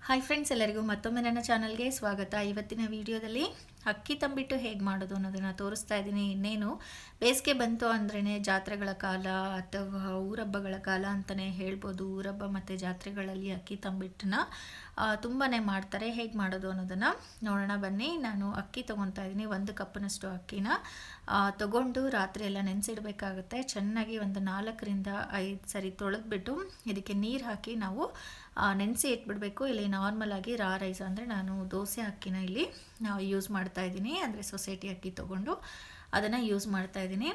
Hi friends, ಎಲ್ಲರಿಗೂ ಮತ್ತೊಮ್ಮೆ ನನ್ನ ಚಾನಲ್ಗೆ ಸ್ವಾಗತ. ಇವತ್ತಿನ ವಿಡಿಯೋದಲ್ಲಿ ಅಕ್ಕಿ ತಂಬಿಟ್ಟು ಹೇಗೆ ಮಾಡೋದು ಅನ್ನೋದನ್ನು ತೋರಿಸ್ತಾ ಇದ್ದೀನಿ. ಇನ್ನೇನು ಬೇಸಿಗೆ ಬಂತು ಅಂದ್ರೇ ಜಾತ್ರೆಗಳ ಕಾಲ ಅಥವಾ ಊರಬ್ಬಗಳ ಕಾಲ ಅಂತಲೇ ಹೇಳ್ಬೋದು. ಊರಬ್ಬ ಮತ್ತು ಜಾತ್ರೆಗಳಲ್ಲಿ ಅಕ್ಕಿ ತಂಬಿಟ್ಟನ್ನ ತುಂಬಾ ಮಾಡ್ತಾರೆ. ಹೇಗೆ ಮಾಡೋದು ಅನ್ನೋದನ್ನು ನೋಡೋಣ ಬನ್ನಿ. ನಾನು ಅಕ್ಕಿ ತೊಗೊತಾ ಇದ್ದೀನಿ. 1 ಕಪ್ನಷ್ಟು ಅಕ್ಕಿನ ತೊಗೊಂಡು ರಾತ್ರಿ ಎಲ್ಲ ನೆನೆಸಿಡಬೇಕಾಗುತ್ತೆ. ಚೆನ್ನಾಗಿ ಒಂದು 4 ರಿಂದ 5 ಸರಿ ತೊಳೆದ್ಬಿಟ್ಟು ಇದಕ್ಕೆ ನೀರು ಹಾಕಿ ನಾವು ನೆನೆಸಿ ಇಟ್ಬಿಡಬೇಕು. ಇಲ್ಲಿ ನಾರ್ಮಲ್ ಆಗಿ ರಾ ರೈಸ್ ಅಂದರೆ ನಾನು ದೋಸೆ ಅಕ್ಕಿನ ಇಲ್ಲಿ ಯೂಸ್ ಮಾಡ್ತಾ ಇದ್ದೀನಿ. ಅಂದರೆ ಸೊಸೈಟಿ ಅಕ್ಕಿ ತೊಗೊಂಡು ಅದನ್ನು ಯೂಸ್ ಮಾಡ್ತಾ ಇದ್ದೀನಿ.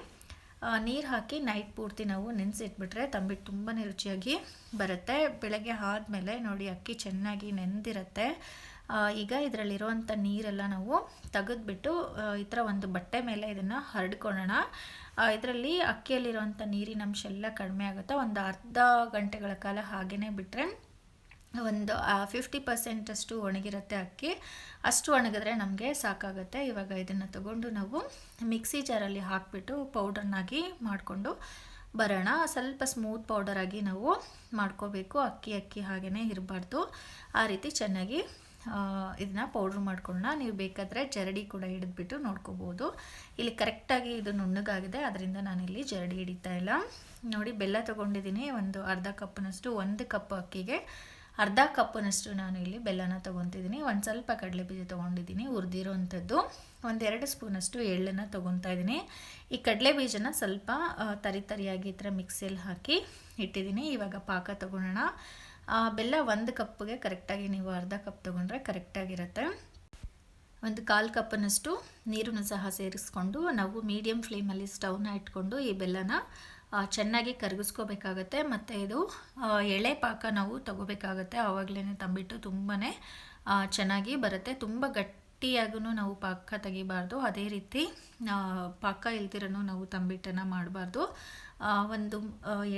ನೀರು ಹಾಕಿ ನೈಟ್ ಪೂರ್ತಿ ನಾವು ನೆನೆಸಿಟ್ಬಿಟ್ರೆ ತಂಬಿಟ್ಟು ತುಂಬಾ ರುಚಿಯಾಗಿ ಬರುತ್ತೆ. ಬೆಳಗ್ಗೆ ಆದಮೇಲೆ ನೋಡಿ ಅಕ್ಕಿ ಚೆನ್ನಾಗಿ ನೆಂದಿರುತ್ತೆ. ಈಗ ಇದರಲ್ಲಿರುವಂಥ ನೀರೆಲ್ಲ ನಾವು ತೆಗೆದ್ಬಿಟ್ಟು ಈ ಥರ ಒಂದು ಬಟ್ಟೆ ಮೇಲೆ ಇದನ್ನು ಹರಡ್ಕೊಳ್ಳೋಣ. ಇದರಲ್ಲಿ ಅಕ್ಕಿಯಲ್ಲಿರುವಂಥ ನೀರಿನ ಅಂಶ ಎಲ್ಲ ಕಡಿಮೆ ಆಗುತ್ತೆ. ಒಂದು ಅರ್ಧ ಗಂಟೆಗಳ ಕಾಲ ಹಾಗೇ ಬಿಟ್ಟರೆ ಒಂದು 50% ಅಷ್ಟು ಒಣಗಿರುತ್ತೆ ಅಕ್ಕಿ. ಅಷ್ಟು ಒಣಗಿದ್ರೆ ನಮಗೆ ಸಾಕಾಗುತ್ತೆ. ಇವಾಗ ಇದನ್ನು ತಗೊಂಡು ನಾವು ಮಿಕ್ಸಿ ಜಾರಲ್ಲಿ ಹಾಕಿಬಿಟ್ಟು ಪೌಡರ್ನಾಗಿ ಮಾಡಿಕೊಂಡು ಬರೋಣ. ಸ್ವಲ್ಪ ಸ್ಮೂತ್ ಪೌಡರಾಗಿ ನಾವು ಮಾಡ್ಕೋಬೇಕು. ಅಕ್ಕಿ ಹಾಗೇ ಇರಬಾರ್ದು. ಆ ರೀತಿ ಚೆನ್ನಾಗಿ ಇದನ್ನ ಪೌಡ್ರ್ ಮಾಡ್ಕೊಳ್ಳೋಣ. ನೀವು ಬೇಕಾದರೆ ಜರಡಿ ಕೂಡ ಹಿಡಿದ್ಬಿಟ್ಟು ನೋಡ್ಕೋಬೋದು. ಇಲ್ಲಿ ಕರೆಕ್ಟಾಗಿ ಇದು ನುಣ್ಣಗಾಗಿದೆ, ಅದರಿಂದ ನಾನಿಲ್ಲಿ ಜರಡಿ ಹಿಡಿತಾ ಇಲ್ಲ. ನೋಡಿ, ಬೆಲ್ಲ ತೊಗೊಂಡಿದ್ದೀನಿ. ಒಂದು ಅರ್ಧ ಕಪ್ನಷ್ಟು, 1 ಕಪ್ ಅಕ್ಕಿಗೆ ಅರ್ಧ ಕಪ್ನಷ್ಟು ನಾನು ಇಲ್ಲಿ ಬೆಲ್ಲನ ತೊಗೊತಿದ್ದೀನಿ. ಒಂದು ಸ್ವಲ್ಪ ಕಡಲೆಬೀಜ ತೊಗೊಂಡಿದ್ದೀನಿ ಹುರಿದಿರೋ ಅಂಥದ್ದು. 1-2 ಸ್ಪೂನಷ್ಟು ಎಳ್ಳನ್ನು ತೊಗೊತಾ ಇದ್ದೀನಿ. ಈ ಕಡಲೆಬೀಜನ ಸ್ವಲ್ಪ ತರಿಯಾಗಿ ಈ ಥರ ಮಿಕ್ಸಿಯಲ್ಲಿ ಹಾಕಿ ಇಟ್ಟಿದ್ದೀನಿ. ಇವಾಗ ಪಾಕ ತೊಗೊಳ್ಳೋಣ. ಬೆಲ್ಲ 1 ಕಪ್ಗೆ ಕರೆಕ್ಟಾಗಿ ನೀವು ಅರ್ಧ ಕಪ್ ತೊಗೊಂಡ್ರೆ ಕರೆಕ್ಟಾಗಿರುತ್ತೆ. 1/4 ಕಪ್ನಷ್ಟು ನೀರನ್ನು ಸಹ ಸೇರಿಸ್ಕೊಂಡು ನಾವು ಮೀಡಿಯಮ್ ಫ್ಲೇಮಲ್ಲಿ ಸ್ಟವ್ನ ಇಟ್ಕೊಂಡು ಈ ಬೆಲ್ಲನ ಚೆನ್ನಾಗಿ ಕರಗಿಸ್ಕೋಬೇಕಾಗತ್ತೆ. ಮತ್ತು ಇದು ಎಳೆ ಪಾಕ ನಾವು ತಗೋಬೇಕಾಗತ್ತೆ. ಆವಾಗಲೇ ತಂಬಿಟ್ಟು ತುಂಬಾ ಚೆನ್ನಾಗಿ ಬರುತ್ತೆ. ತುಂಬ ಗಟ್ಟಿಯಾಗೂ ನಾವು ಪಾಕ ತೆಗಿಬಾರ್ದು. ಅದೇ ರೀತಿ ಪಾಕ ಇಲ್ದಿರನು ನಾವು ತಂಬಿಟ್ಟನ್ನು ಮಾಡಬಾರ್ದು. ಒಂದು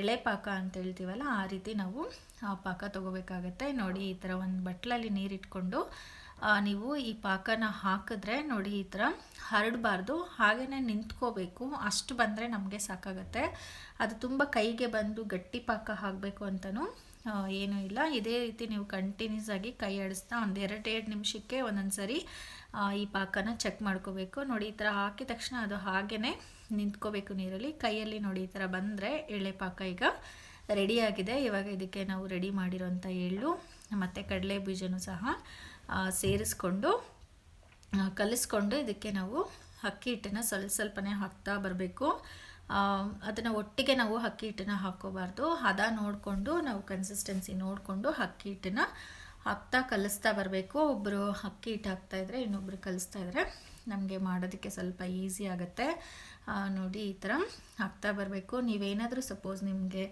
ಎಳೆ ಪಾಕ ಅಂತ ಹೇಳ್ತೀವಲ್ಲ, ಆ ರೀತಿ ನಾವು ಪಾಕ ತಗೋಬೇಕಾಗತ್ತೆ. ನೋಡಿ, ಈ ಥರ ಒಂದು ಬಟ್ಲಲ್ಲಿ ನೀರಿಟ್ಕೊಂಡು ನೀವು ಈ ಪಾಕನ ಹಾಕಿದ್ರೆ ನೋಡಿ ಈ ಥರ ಹರಡಬಾರ್ದು, ಹಾಗೆಯೇ ನಿಂತ್ಕೋಬೇಕು. ಅಷ್ಟು ಬಂದರೆ ನಮಗೆ ಸಾಕಾಗತ್ತೆ. ಅದು ತುಂಬ ಕೈಗೆ ಬಂದು ಗಟ್ಟಿ ಪಾಕ ಹಾಕಬೇಕು ಅಂತಲೂ ಏನೂ ಇಲ್ಲ. ಇದೇ ರೀತಿ ನೀವು ಕಂಟಿನ್ಯೂಸ್ ಆಗಿ ಕೈ ಆಡಿಸ್ತಾ 1-2 ನಿಮಿಷಕ್ಕೆ ಒಂದೊಂದು ಸರಿ ಈ ಪಾಕನ ಚೆಕ್ ಮಾಡ್ಕೋಬೇಕು. ನೋಡಿ, ಈ ಥರ ಹಾಕಿದ ತಕ್ಷಣ ಅದು ಹಾಗೇ ನಿಂತ್ಕೋಬೇಕು ನೀರಲ್ಲಿ. ಕೈಯಲ್ಲಿ ನೋಡಿ ಈ ಥರ ಬಂದರೆ ಎಳೆ ಪಾಕ ಈಗ ರೆಡಿಯಾಗಿದೆ. ಇವಾಗ ಇದಕ್ಕೆ ನಾವು ರೆಡಿ ಮಾಡಿರೋಂಥ ಎಳ್ಳು ಮತ್ತು ಕಡಲೆ ಬೀಜನೂ ಸಹ ಸೇರಿಸ್ಕೊಂಡು ಕಲಿಸ್ಕೊಂಡು ಇದಕ್ಕೆ ನಾವು ಅಕ್ಕಿ ಹಿಟ್ಟನ್ನು ಸ್ವಲ್ಪನೇ ಹಾಕ್ತಾ ಬರಬೇಕು. ಅದನ್ನು ಒಟ್ಟಿಗೆ ನಾವು ಅಕ್ಕಿ ಹಿಟ್ಟನ್ನು ಹಾಕ್ಕೋಬಾರ್ದು. ಹದ ನೋಡಿಕೊಂಡು ನಾವು ಕನ್ಸಿಸ್ಟೆನ್ಸಿ ನೋಡಿಕೊಂಡು ಅಕ್ಕಿ ಹಿಟ್ಟನ್ನು ಹಾಕ್ತಾ ಕಲಿಸ್ತಾ ಬರಬೇಕು. ಒಬ್ಬರು ಅಕ್ಕಿ ಹಿಟ್ಟು ಹಾಕ್ತಾಯಿದ್ರೆ ಇನ್ನೊಬ್ಬರು ಕಲಿಸ್ತಾ ಇದ್ದರೆ ನಮಗೆ ಮಾಡೋದಕ್ಕೆ ಸ್ವಲ್ಪ ಈಸಿ ಆಗುತ್ತೆ. ನೋಡಿ, ಈ ಥರ ಹಾಕ್ತಾ ಬರಬೇಕು. ನೀವೇನಾದರೂ ಸಪೋಸ್ ನಿಮಗೆ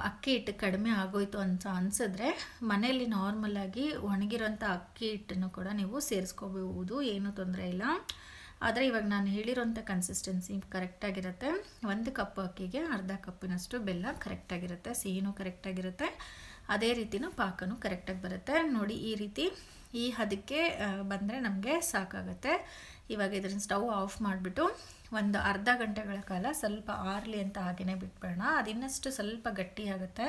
ಅಕ್ಕಿ ಹಿಟ್ಟು ಕಡಿಮೆ ಆಗೋಯ್ತು ಅಂತ ಅನಿಸಿದ್ರೆ ಮನೆಯಲ್ಲಿ ನಾರ್ಮಲಾಗಿ ಒಣಗಿರೋಂಥ ಅಕ್ಕಿ ಹಿಟ್ಟನ್ನು ಕೂಡ ನೀವು ಸೇರಿಸ್ಕೋಬಹುದು, ಏನೂ ತೊಂದರೆ ಇಲ್ಲ. ಆದರೆ ಇವಾಗ ನಾನು ಹೇಳಿರೋಂಥ ಕನ್ಸಿಸ್ಟೆನ್ಸಿ ಕರೆಕ್ಟಾಗಿರುತ್ತೆ. 1 ಕಪ್ ಅಕ್ಕಿಗೆ ಅರ್ಧ ಕಪ್ಪಿನಷ್ಟು ಬೆಲ್ಲ ಕರೆಕ್ಟಾಗಿರುತ್ತೆ. ಸಿಹಿನೂ ಕರೆಕ್ಟಾಗಿರುತ್ತೆ. ಅದೇ ರೀತಿನೂ ಪಾಕನೂ ಕರೆಕ್ಟಾಗಿ ಬರುತ್ತೆ. ನೋಡಿ, ಈ ರೀತಿ ಈ ಹದಕ್ಕೆ ಬಂದರೆ ನಮಗೆ ಸಾಕಾಗುತ್ತೆ. ಇವಾಗ ಇದನ್ನು ಸ್ಟವ್ ಆಫ್ ಮಾಡಿಬಿಟ್ಟು ಒಂದು ಅರ್ಧ ಗಂಟೆಗಳ ಕಾಲ ಸ್ವಲ್ಪ ಆರಲಿ ಅಂತ ಹಾಗೇ ಬಿಟ್ಬಿಡೋಣ. ಅದಿನ್ನಷ್ಟು ಸ್ವಲ್ಪ ಗಟ್ಟಿಯಾಗುತ್ತೆ.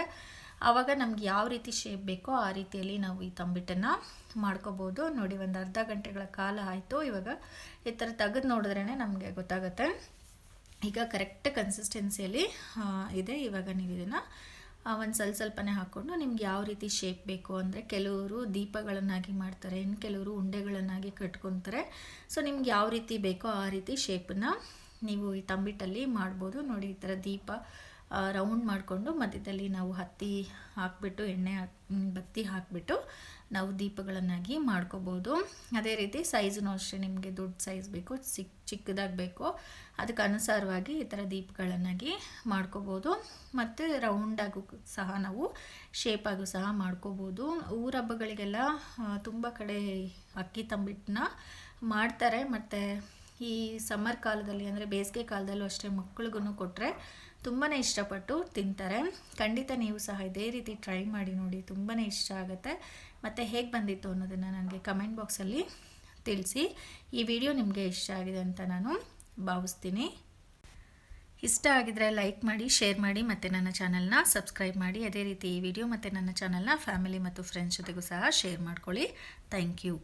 ಆವಾಗ ನಮ್ಗೆ ಯಾವ ರೀತಿ ಶೇಪ್ ಬೇಕೋ ಆ ರೀತಿಯಲ್ಲಿ ನಾವು ಈ ತಂಬಿಟ್ಟನ್ನು ಮಾಡ್ಕೋಬೋದು. ನೋಡಿ, ಒಂದು ಅರ್ಧ ಗಂಟೆಗಳ ಕಾಲ ಆಯಿತು. ಇವಾಗ ಈ ಥರ ತೆಗೆದು ನೋಡಿದ್ರೇ ನಮಗೆ ಗೊತ್ತಾಗುತ್ತೆ. ಈಗ ಕರೆಕ್ಟ್ ಕನ್ಸಿಸ್ಟೆನ್ಸಿಯಲ್ಲಿ ಇದೆ. ಇವಾಗ ನೀವು ಇದನ್ನು ಒಂದು ಸ್ವಲ್ಪನೇ ಹಾಕ್ಕೊಂಡು ನಿಮ್ಗೆ ಯಾವ ರೀತಿ ಶೇಪ್ ಬೇಕು ಅಂದರೆ ಕೆಲವರು ದೀಪಗಳನ್ನಾಗಿ ಮಾಡ್ತಾರೆ, ಇನ್ನು ಕೆಲವರು ಉಂಡೆಗಳನ್ನಾಗಿ ಕಟ್ಕೊತಾರೆ. ಸೊ ನಿಮ್ಗೆ ಯಾವ ರೀತಿ ಬೇಕೋ ಆ ರೀತಿ ಶೇಪನ್ನು ನೀವು ಈ ತಂಬಿಟ್ಟಲ್ಲಿ ಮಾಡ್ಬೋದು. ನೋಡಿ, ಈ ಥರ ದೀಪ ರೌಂಡ್ ಮಾಡಿಕೊಂಡು ಮಧ್ಯದಲ್ಲಿ ನಾವು ಹತ್ತಿ ಹಾಕಿಬಿಟ್ಟು ಬತ್ತಿ ಹಾಕಿಬಿಟ್ಟು ನಾವು ದೀಪಗಳನ್ನಾಗಿ ಮಾಡ್ಕೋಬೋದು. ಅದೇ ರೀತಿ ಸೈಜೂ ಅಷ್ಟೇ, ನಿಮಗೆ ದೊಡ್ಡ ಸೈಜ್ ಬೇಕು, ಚಿಕ್ಕದಾಗಿ ಬೇಕು, ಅದಕ್ಕೆ ಅನುಸಾರವಾಗಿ ಈ ಥರ ದೀಪಗಳನ್ನಾಗಿ ಮಾಡ್ಕೋಬೋದು. ಮತ್ತು ರೌಂಡಾಗೂ ಸಹ ನಾವು ಶೇಪಾಗೂ ಸಹ ಮಾಡ್ಕೋಬೋದು. ಊರ ಹಬ್ಬಗಳಿಗೆಲ್ಲ ತುಂಬ ಕಡೆ ಅಕ್ಕಿ ತಂಬಿಟ್ಟನ್ನ ಮಾಡ್ತಾರೆ. ಮತ್ತು ಈ ಸಮ್ಮರ್ ಕಾಲದಲ್ಲಿ ಅಂದರೆ ಬೇಸಿಗೆ ಕಾಲದಲ್ಲೂ ಅಷ್ಟೇ ಮಕ್ಕಳಿಗೂ ಕೊಟ್ಟರೆ ತುಂಬಾ ಇಷ್ಟಪಟ್ಟು ತಿಂತಾರೆ. ಖಂಡಿತ ನೀವು ಸಹ ಇದೇ ರೀತಿ ಟ್ರೈ ಮಾಡಿ ನೋಡಿ, ತುಂಬಾ ಇಷ್ಟ ಆಗುತ್ತೆ. ಮತ್ತು ಹೇಗೆ ಬಂದಿತ್ತು ಅನ್ನೋದನ್ನು ನನಗೆ ಕಮೆಂಟ್ ಬಾಕ್ಸಲ್ಲಿ ತಿಳಿಸಿ. ಈ ವಿಡಿಯೋ ನಿಮಗೆ ಇಷ್ಟ ಆಗಿದೆ ಅಂತ ನಾನು ಭಾವಿಸ್ತೀನಿ. ಇಷ್ಟ ಆಗಿದ್ರೆ ಲೈಕ್ ಮಾಡಿ, ಶೇರ್ ಮಾಡಿ ಮತ್ತು ನನ್ನ ಚಾನಲ್ನ ಸಬ್ಸ್ಕ್ರೈಬ್ ಮಾಡಿ. ಅದೇ ರೀತಿ ಈ ವಿಡಿಯೋ ಮತ್ತು ನನ್ನ ಚಾನಲ್ನ ಫ್ಯಾಮಿಲಿ ಮತ್ತು ಫ್ರೆಂಡ್ಸ್ ಜೊತೆಗೂ ಸಹ ಶೇರ್ ಮಾಡ್ಕೊಳ್ಳಿ. Thank you.